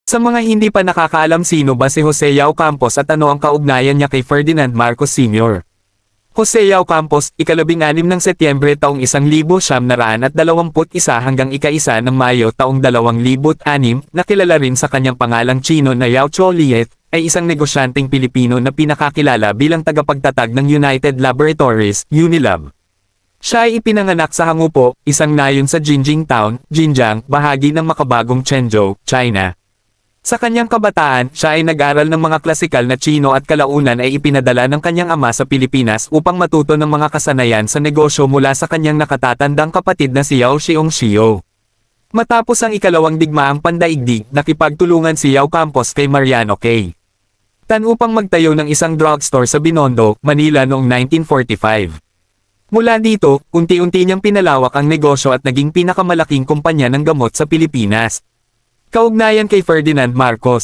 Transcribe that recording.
Sa mga hindi pa nakakaalam, sino ba si Jose Yao Campos at ano ang kaugnayan niya kay Ferdinand Marcos Sr.? Jose Yao Campos, ika-16 ng Setyembre taong 1921 hanggang ika-1 ng Mayo taong 2006, na kilala rin sa kanyang pangalang Chino na Yao Choliet, ay isang negosyanteng Pilipino na pinakakilala bilang tagapagtatag ng United Laboratories, Unilab. Siya ay ipinanganak sa Hangupo, isang nayon sa Jinjing Town, Jinjiang, bahagi ng makabagong Chenzhou, China. Sa kanyang kabataan, siya ay nag-aral ng mga klasikal na Chino at kalaunan ay ipinadala ng kanyang ama sa Pilipinas upang matuto ng mga kasanayan sa negosyo mula sa kanyang nakatatandang kapatid na si Yao Xiongxiu. Matapos ang ikalawang digmaang pandaigdig, nakipagtulungan si Yao Campos kay Mariano K. Tan upang magtayo ng isang drugstore sa Binondo, Manila noong 1945. Mula dito, unti-unti niyang pinalawak ang negosyo at naging pinakamalaking kumpanya ng gamot sa Pilipinas. Kaugnayan kay Ferdinand Marcos.